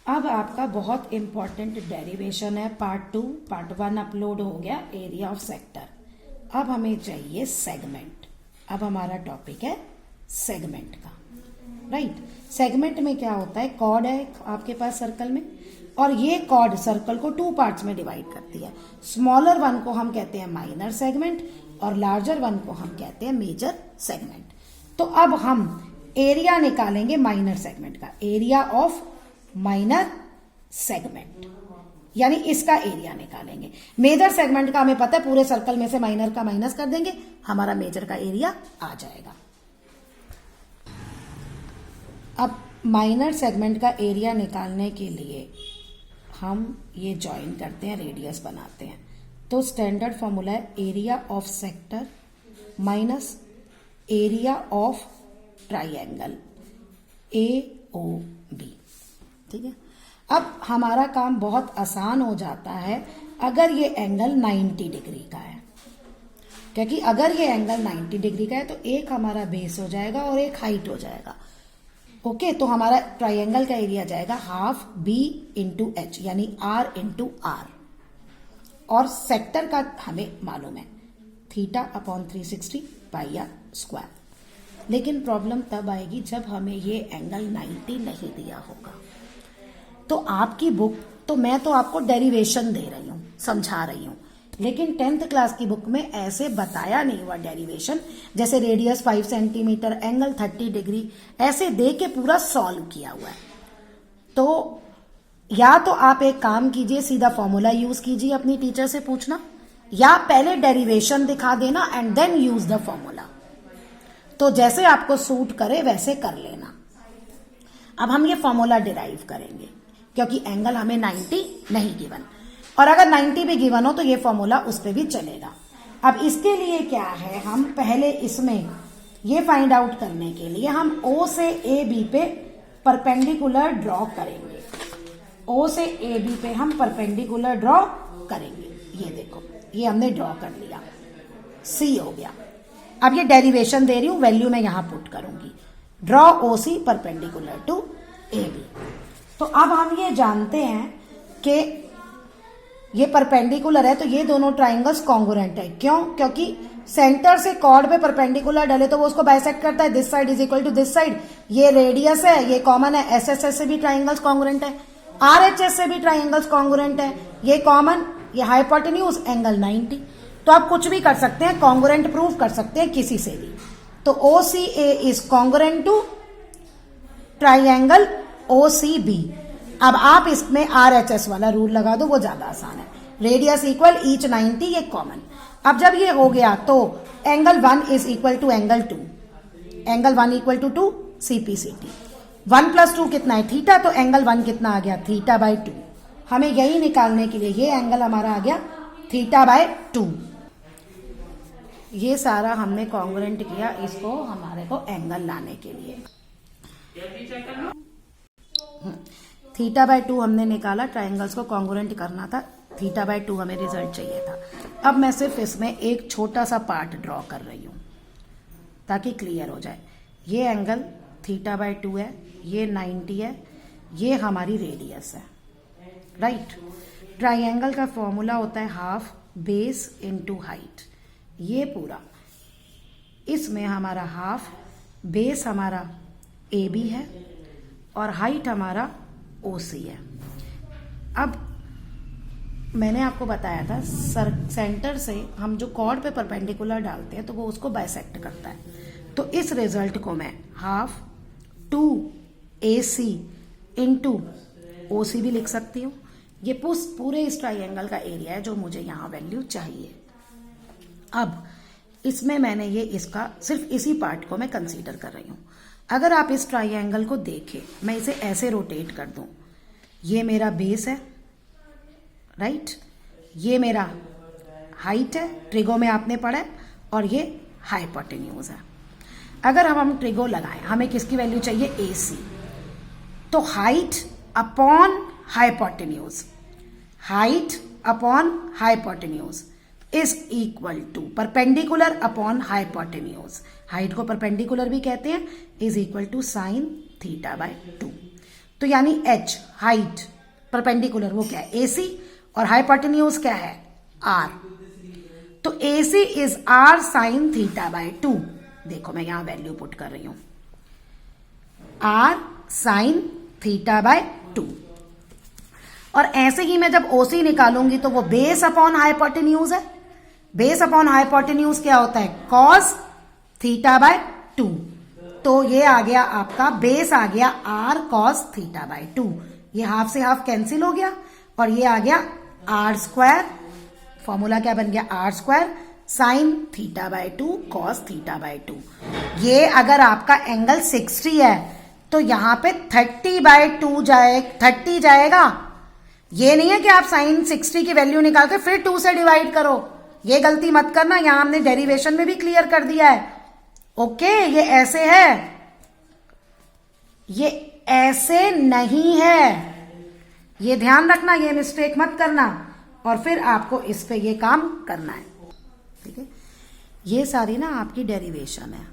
अब आपका बहुत इंपॉर्टेंट डेरिवेशन है पार्ट 1 अपलोड हो गया, एरिया ऑफ सेक्टर। अब हमें चाहिए सेगमेंट। अब हमारा टॉपिक है सेगमेंट का, राइट। सेगमेंट में क्या होता है, कॉर्ड है आपके पास सर्कल में, और ये कॉर्ड सर्कल को 2 पार्ट्स में डिवाइड करती है। स्मॉलर वन को हम कहते हैं माइनर सेगमेंट और लार्जर वन को हम कहते हैं मेजर सेगमेंट। तो अब हम एरिया निकालेंगे माइनर सेगमेंट का, एरिया ऑफ माइनर सेगमेंट, यानी इसका एरिया निकालेंगे। मेजर सेगमेंट का हमें पता है, पूरे सर्कल में से माइनर का माइनस कर देंगे, हमारा मेजर का एरिया आ जाएगा। अब माइनर सेगमेंट का एरिया निकालने के लिए हम ये ज्वाइन करते हैं, रेडियस बनाते हैं। तो स्टैंडर्ड फॉर्मूला है area of sector minus area of triangle AOB, ठीक है। अब हमारा काम बहुत आसान हो जाता है अगर ये एंगल 90 डिग्री का है, क्योंकि अगर ये एंगल 90 डिग्री का है तो एक हमारा बेस हो जाएगा और एक हाइट हो जाएगा। ओके, तो हमारा ट्राइंगल का एरिया जाएगा हाफ B इंटू H, यानी R इंटू R, और सेक्टर का हमें मालूम है θ/360 πr स्क्वायर। लेकिन प्रॉब्लम तब आएगी जब हमें ये एंगल 90 नहीं दिया होगा। तो आपकी बुक, तो मैं तो आपको डेरिवेशन दे रही हूँ, समझा रही हूँ, लेकिन 10th क्लास की बुक में ऐसे बताया नहीं हुआ डेरिवेशन, जैसे रेडियस 5 सेंटीमीटर, एंगल 30 डिग्री, ऐसे दे के पूरा सॉल्व किया हुआ है। तो या तो आप एक काम कीजिए, सीधा फॉर्मूला यूज कीजिए, अपनी टीचर से पूछना, या पहले डेरिवेशन दिखा देना and then use the formula. तो जैसे आपको सूट करे वैसे कर लेना। अब हम ये फॉर्मूला डिराइव करेंगे, क्योंकि एंगल हमें 90 नहीं गिवन, और अगर 90 भी गिवन हो तो ये फॉर्मूला उस पर भी चलेगा। अब इसके लिए क्या है, हम पहले इसमें ये फाइंड आउट करने के लिए हम O से AB पे परपेंडिकुलर ड्रॉ करेंगे। O से AB पे हम परपेंडिकुलर ड्रॉ करेंगे। ये देखो, ये हमने ड्रॉ कर लिया, C हो गया। अब ये डेरिवेशन दे रही हूं, वैल्यू मैं यहां पुट करूंगी, draw OC perpendicular to AB। तो अब हम ये जानते हैं कि ये परपेंडिकुलर है, तो ये दोनों ट्राइंगल्स कॉन्ग्रुएंट है। क्यों? क्योंकि सेंटर से कॉर्ड पे परपेंडिकुलर डले तो वो उसको बाइसेक्ट करता है, this side is equal to this side. ये रेडियस है, ये कॉमन है, SSS से भी ट्राइंगल्स कॉन्ग्रुएंट है, RHS से भी ट्राइंगल्स कॉन्ग्रुएंट है, ये कॉमन, ये हाइपोटेन्यूज, एंगल 90। तो आप कुछ भी कर सकते हैं, कॉन्ग्रुएंट प्रूव कर सकते हैं किसी से भी। तो OCA is congruent to triangle OCB। अब आप इसमें RHS वाला रूल लगा दो, वो ज्यादा आसान है, रेडियस इक्वल ईच 90, ये कॉमन। अब जब ये हो गया तो angle 1 is equal to angle 2, angle 1 equal to 2 CPCT, 1 + 2 कितना है, थीटा, तो एंगल 1 कितना आ गया, θ/2। हमें यही निकालने के लिए ये एंगल हमारा आ गया θ/2। ये सारा हमने कॉन्ग्रुएंट किया, इसको हमारे को एंगल लाने के लिए θ/2 हमने निकाला, ट्राइंगल्स को कॉन्ग्रुएंट करना था, θ/2 हमें रिजल्ट चाहिए था। अब मैं सिर्फ इसमें एक छोटा सा पार्ट ड्रॉ कर रही हूं ताकि क्लियर हो जाए। ये एंगल θ/2 है, ये 90 है, ये हमारी रेडियस है, राइट। ट्राइंगल का फॉर्मूला होता है हाफ बेस इंटू हाइट, ये पूरा। इसमें हमारा हाफ बेस हमारा AB है और हाइट हमारा OC है। अब मैंने आपको बताया था सेंटर से हम जो कॉर्ड पे परपेंडिकुलर डालते हैं तो वो उसको बाइसेक्ट करता है। तो इस रिजल्ट को मैं हाफ 2AC इंटू OC भी लिख सकती हूँ। ये पूरे इस ट्राइंगल का एरिया है जो मुझे यहाँ वैल्यू चाहिए। अब इसमें मैंने ये इसका सिर्फ इसी पार्ट को मैं कंसीडर कर रही हूँ। अगर आप इस ट्राइंगल को देखें, मैं इसे ऐसे रोटेट कर दूं, ये मेरा बेस है, राइट, ये मेरा हाइट है, ट्रिगो में आपने पढ़ा है, और ये हाइपोटेन्यूज है। अगर हम ट्रिगो लगाएं, हमें किसकी वैल्यू चाहिए, AC, तो height upon hypotenuse, height upon hypotenuse is equal to perpendicular upon hypotenuse, height को परपेंडिकुलर भी कहते हैं, इज इक्वल टू साइन θ/2। तो यानी h हाइट परपेंडिकुलर वो क्या है, AC, और हाइपोटेन्यूज क्या है, R। तो AC is R sine theta by 2। देखो मैं यहां वैल्यू पुट कर रही हूं, R साइन थीटा बाय 2। और ऐसे ही मैं जब OC निकालूंगी तो वो बेस अपॉन हाइपोटेन्यूज है। बेस अपॉन हाइपोटेन्यूज क्या होता है, कॉस थीटा बाय 2। तो ये आ गया आपका, बेस आ गया R कॉस थीटा बाय 2। ये हाफ से हाफ कैंसिल हो गया और ये आ गया R स्क्वायर। फॉर्मूला क्या बन गया, R square sine theta by 2 cos theta by 2। ये अगर आपका एंगल 60 है तो यहां पे 30 जाएगा। ये नहीं है कि आप साइन 60 की वैल्यू निकाल के फिर 2 से डिवाइड करो, ये गलती मत करना। यहां हमने डेरिवेशन में भी क्लियर कर दिया है। ओके, ये ऐसे है, ये ऐसे नहीं है, ये ध्यान रखना, ये मिस्टेक मत करना और फिर आपको इस पे ये काम करना है। ठीक है, ये सारी ना आपकी डेरिवेशन है।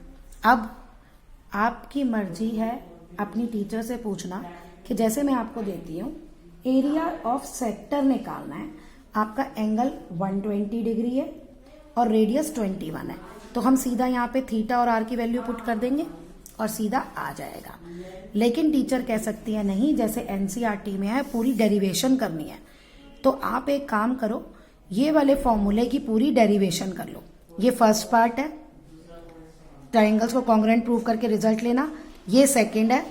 अब आपकी मर्जी है अपनी टीचर से पूछना कि जैसे मैं आपको देती हूं एरिया ऑफ सेक्टर निकालना है, आपका एंगल 120 डिग्री है और रेडियस 21 है, तो हम सीधा यहाँ पे थीटा और आर की वैल्यू पुट कर देंगे और सीधा आ जाएगा। लेकिन टीचर कह सकती है नहीं, जैसे एनसीईआरटी में है पूरी डेरिवेशन करनी है, तो आप एक काम करो, ये वाले फॉर्मूले की पूरी डेरिवेशन कर लो। ये फर्स्ट पार्ट है, ट्राइंगल्स को कॉन्ग्रुएंट प्रूव करके रिजल्ट लेना। ये सेकंड है,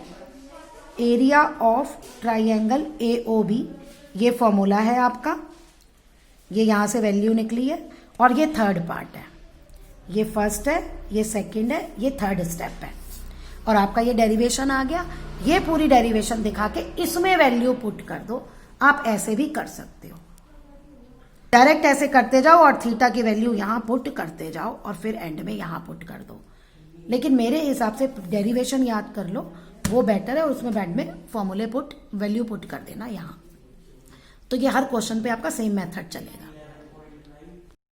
एरिया ऑफ ट्राइंगल AOB, ये फॉर्मूला है आपका, ये यहां से वैल्यू निकली है। और ये थर्ड पार्ट है, ये फर्स्ट है, ये सेकंड है, ये थर्ड स्टेप है और आपका ये डेरिवेशन आ गया। ये पूरी डेरिवेशन दिखा के इसमें वैल्यू पुट कर दो। आप ऐसे भी कर सकते हो, डायरेक्ट ऐसे करते जाओ और थीटा की वैल्यू यहां पुट करते जाओ और फिर एंड में यहां पुट कर दो। लेकिन मेरे हिसाब से डेरिवेशन याद कर लो, वो बेटर है, और उसमें बैंड में फॉर्मूले पुट वैल्यू पुट कर देना यहां। तो ये हर क्वेश्चन पे आपका सेम मेथड चलेगा।